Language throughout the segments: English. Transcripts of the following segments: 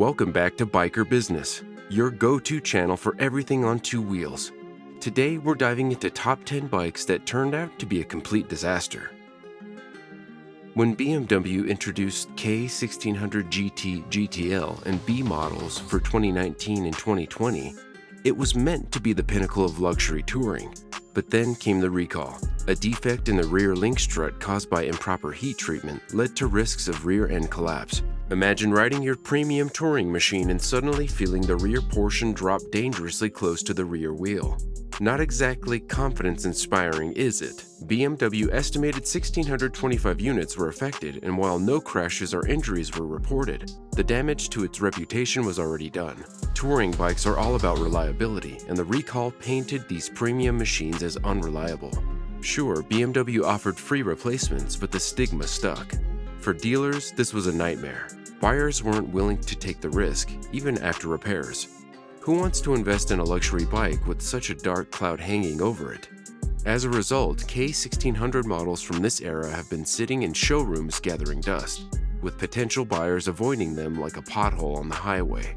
Welcome back to Biker Business, your go-to channel for everything on two wheels. Today, we're diving into top 10 bikes that turned out to be a complete disaster. When BMW introduced K1600 GT, GTL, and B models for 2019 and 2020, it was meant to be the pinnacle of luxury touring. But then came the recall. A defect in the rear link strut caused by improper heat treatment led to risks of rear end collapse. Imagine riding your premium touring machine and suddenly feeling the rear portion drop dangerously close to the rear wheel. Not exactly confidence-inspiring, is it? BMW estimated 1,625 units were affected, and while no crashes or injuries were reported, the damage to its reputation was already done. Touring bikes are all about reliability, and the recall painted these premium machines as unreliable. Sure, BMW offered free replacements, but the stigma stuck. For dealers, this was a nightmare. Buyers weren't willing to take the risk, even after repairs. Who wants to invest in a luxury bike with such a dark cloud hanging over it? As a result, K1600 models from this era have been sitting in showrooms gathering dust, with potential buyers avoiding them like a pothole on the highway.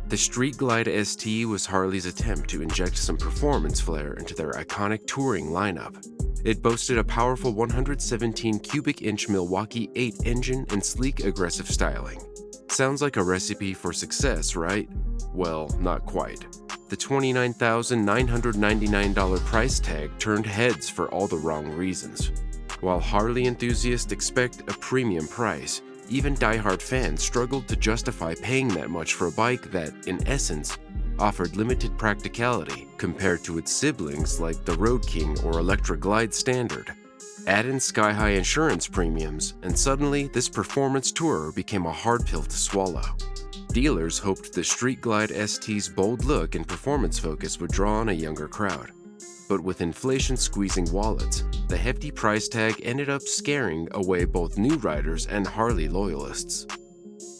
The Street Glide ST was Harley's attempt to inject some performance flair into their iconic touring lineup. It boasted a powerful 117 cubic inch Milwaukee 8 engine and sleek, aggressive styling. Sounds like a recipe for success, right? Well, not quite. The $29,999 price tag turned heads for all the wrong reasons. While Harley enthusiasts expect a premium price, even die-hard fans struggled to justify paying that much for a bike that, in essence, offered limited practicality compared to its siblings like the Road King or Electra Glide Standard. Add in sky-high insurance premiums, and suddenly this performance tourer became a hard pill to swallow. Dealers hoped the Street Glide ST's bold look and performance focus would draw on a younger crowd. But with inflation squeezing wallets, the hefty price tag ended up scaring away both new riders and Harley loyalists.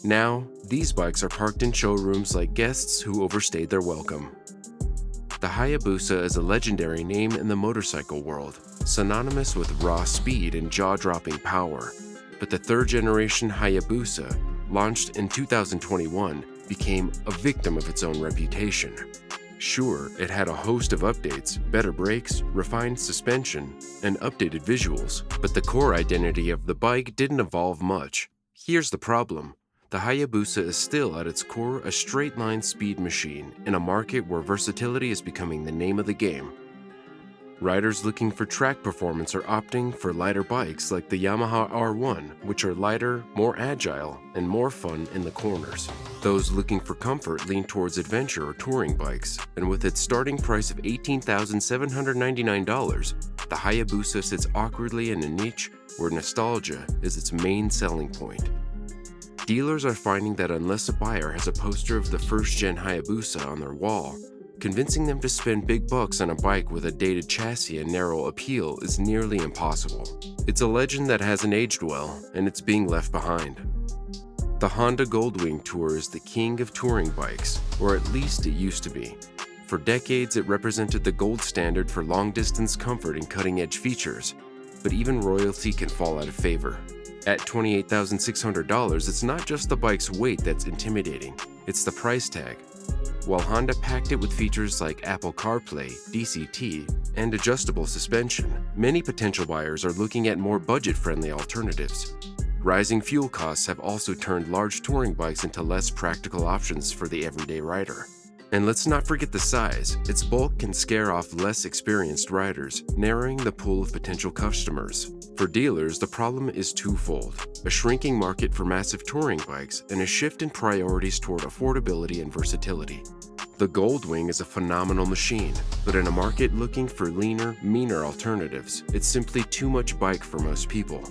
Now, these bikes are parked in showrooms like guests who overstayed their welcome. The Hayabusa is a legendary name in the motorcycle world, synonymous with raw speed and jaw-dropping power. But the third-generation Hayabusa, launched in 2021, became a victim of its own reputation. Sure, it had a host of updates, better brakes, refined suspension, and updated visuals, but the core identity of the bike didn't evolve much. Here's the problem. The Hayabusa is still at its core a straight-line speed machine in a market where versatility is becoming the name of the game. Riders looking for track performance are opting for lighter bikes like the Yamaha R1, which are lighter, more agile, and more fun in the corners. Those looking for comfort lean towards adventure or touring bikes, and with its starting price of $18,799, the Hayabusa sits awkwardly in a niche where nostalgia is its main selling point. Dealers are finding that unless a buyer has a poster of the first-gen Hayabusa on their wall, convincing them to spend big bucks on a bike with a dated chassis and narrow appeal is nearly impossible. It's a legend that hasn't aged well, and it's being left behind. The Honda Goldwing Tour is the king of touring bikes, or at least it used to be. For decades, it represented the gold standard for long-distance comfort and cutting-edge features, but even royalty can fall out of favor. At $28,600, it's not just the bike's weight that's intimidating, it's the price tag. While Honda packed it with features like Apple CarPlay, DCT, and adjustable suspension, many potential buyers are looking at more budget-friendly alternatives. Rising fuel costs have also turned large touring bikes into less practical options for the everyday rider. And let's not forget the size. Its bulk can scare off less experienced riders, narrowing the pool of potential customers. For dealers, the problem is twofold: a shrinking market for massive touring bikes and a shift in priorities toward affordability and versatility. The Goldwing is a phenomenal machine, but in a market looking for leaner, meaner alternatives, it's simply too much bike for most people.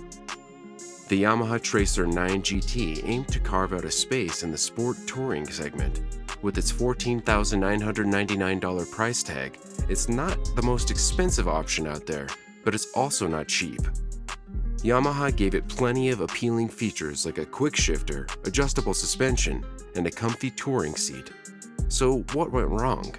The Yamaha Tracer 9 GT aimed to carve out a space in the sport touring segment. With its $14,999 price tag, it's not the most expensive option out there, but it's also not cheap. Yamaha gave it plenty of appealing features like a quick shifter, adjustable suspension, and a comfy touring seat. So what went wrong?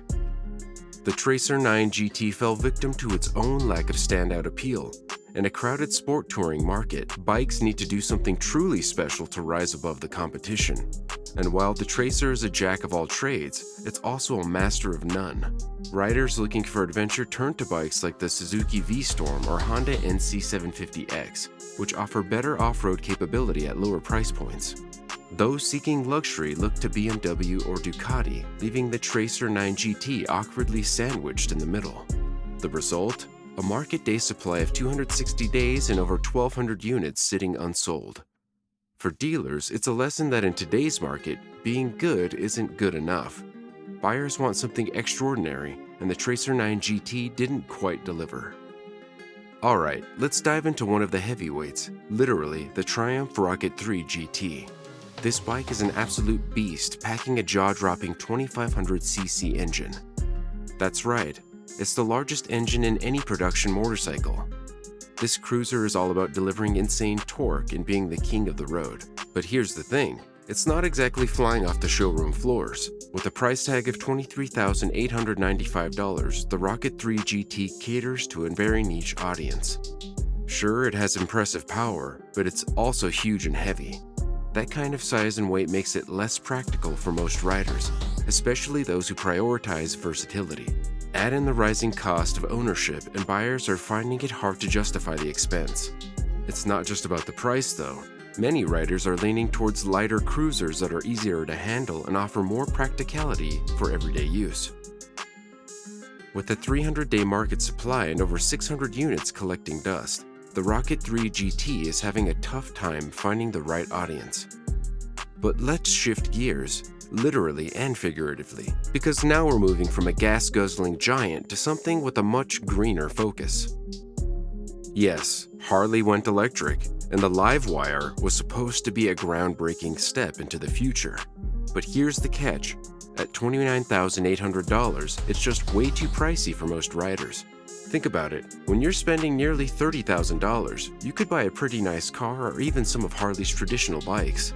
The Tracer 9 GT fell victim to its own lack of standout appeal. In a crowded sport touring market, bikes need to do something truly special to rise above the competition. And while the Tracer is a jack of all trades, it's also a master of none. Riders looking for adventure turn to bikes like the Suzuki V-Storm or Honda NC750X, which offer better off-road capability at lower price points. Those seeking luxury look to BMW or Ducati, leaving the Tracer 9 GT awkwardly sandwiched in the middle. The result? A market day supply of 260 days and over 1,200 units sitting unsold. For dealers, it's a lesson that in today's market, being good isn't good enough. Buyers want something extraordinary, and the Tracer 9 GT didn't quite deliver. Alright, let's dive into one of the heavyweights, literally the Triumph Rocket 3 GT. This bike is an absolute beast, packing a jaw-dropping 2500cc engine. That's right, it's the largest engine in any production motorcycle. This cruiser is all about delivering insane torque and being the king of the road. But here's the thing, it's not exactly flying off the showroom floors. With a price tag of $23,895, the Rocket 3 GT caters to a very niche audience. Sure, it has impressive power, but it's also huge and heavy. That kind of size and weight makes it less practical for most riders, especially those who prioritize versatility. Add in the rising cost of ownership, and buyers are finding it hard to justify the expense. It's not just about the price, though. Many riders are leaning towards lighter cruisers that are easier to handle and offer more practicality for everyday use. With a 300-day market supply and over 600 units collecting dust, the Rocket 3 GT is having a tough time finding the right audience. But let's shift gears, literally and figuratively, because now we're moving from a gas-guzzling giant to something with a much greener focus. Yes, Harley went electric, and the Livewire was supposed to be a groundbreaking step into the future. But here's the catch. At $29,800, it's just way too pricey for most riders. Think about it, when you're spending nearly $30,000, you could buy a pretty nice car or even some of Harley's traditional bikes.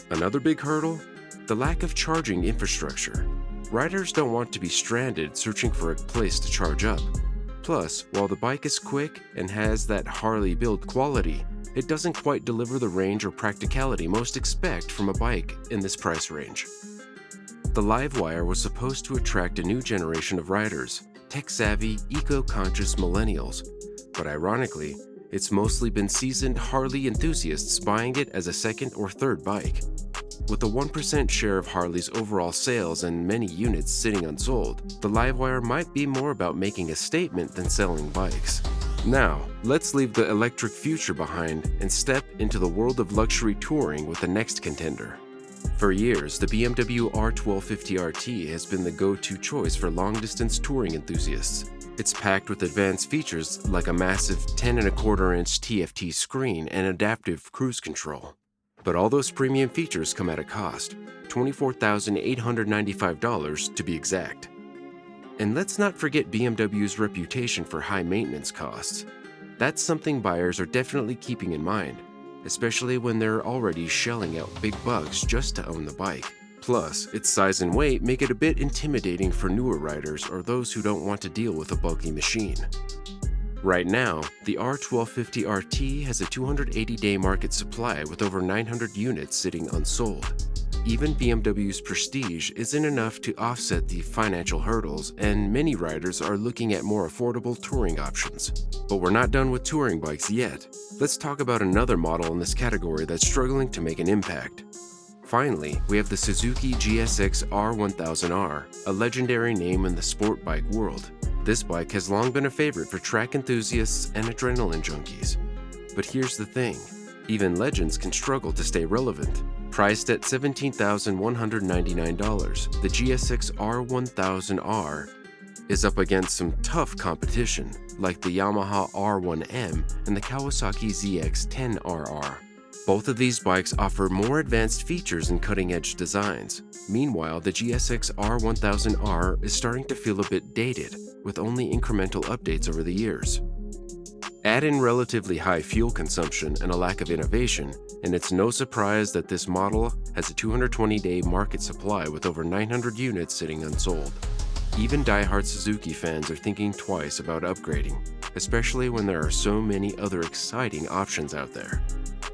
Another big hurdle? The lack of charging infrastructure. Riders don't want to be stranded searching for a place to charge up. Plus, while the bike is quick and has that Harley build quality, it doesn't quite deliver the range or practicality most expect from a bike in this price range. The Livewire was supposed to attract a new generation of riders, tech-savvy, eco-conscious millennials, but ironically, it's mostly been seasoned Harley enthusiasts buying it as a second or third bike. With a 1% share of Harley's overall sales and many units sitting unsold, the Livewire might be more about making a statement than selling bikes. Now, let's leave the electric future behind and step into the world of luxury touring with the next contender. For years, the BMW R1250RT has been the go-to choice for long-distance touring enthusiasts. It's packed with advanced features like a massive 10.25-inch TFT screen and adaptive cruise control. But all those premium features come at a cost, $24,895 to be exact. And let's not forget BMW's reputation for high maintenance costs. That's something buyers are definitely keeping in mind, especially when they're already shelling out big bucks just to own the bike. Plus, its size and weight make it a bit intimidating for newer riders or those who don't want to deal with a bulky machine. Right now, the R1250RT has a 280-day market supply with over 900 units sitting unsold. Even BMW's prestige isn't enough to offset the financial hurdles, and many riders are looking at more affordable touring options. But we're not done with touring bikes yet. Let's talk about another model in this category that's struggling to make an impact. Finally, we have the Suzuki GSX R1000R, a legendary name in the sport bike world. This bike has long been a favorite for track enthusiasts and adrenaline junkies. But here's the thing, even legends can struggle to stay relevant. Priced at $17,199, the GSX R1000R is up against some tough competition like the Yamaha R1M and the Kawasaki ZX-10RR. Both of these bikes offer more advanced features and cutting-edge designs. Meanwhile, the GSX R1000R is starting to feel a bit dated, with only incremental updates over the years. Add in relatively high fuel consumption and a lack of innovation, and it's no surprise that this model has a 220-day market supply with over 900 units sitting unsold. Even die-hard Suzuki fans are thinking twice about upgrading, especially when there are so many other exciting options out there.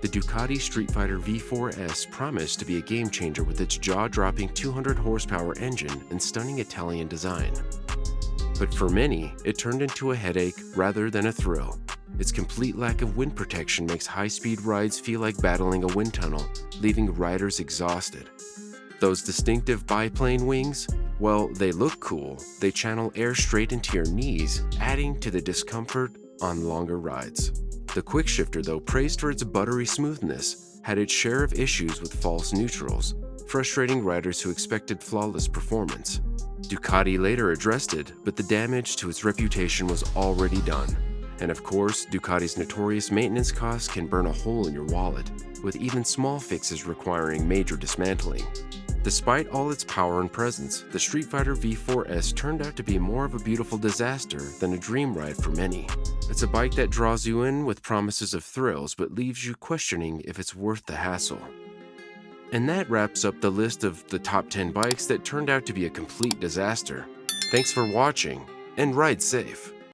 The Ducati Street Fighter V4S promised to be a game changer with its jaw-dropping 200 horsepower engine and stunning Italian design. But for many, it turned into a headache rather than a thrill. Its complete lack of wind protection makes high-speed rides feel like battling a wind tunnel, leaving riders exhausted. Those distinctive biplane wings? Well, they look cool. They channel air straight into your knees, adding to the discomfort on longer rides. The Quickshifter, though praised for its buttery smoothness, had its share of issues with false neutrals, frustrating riders who expected flawless performance. Ducati later addressed it, but the damage to its reputation was already done. And of course, Ducati's notorious maintenance costs can burn a hole in your wallet, with even small fixes requiring major dismantling. Despite all its power and presence, the Street Fighter V4S turned out to be more of a beautiful disaster than a dream ride for many. It's a bike that draws you in with promises of thrills but leaves you questioning if it's worth the hassle. And that wraps up the list of the top 10 bikes that turned out to be a complete disaster. Thanks for watching, and ride safe!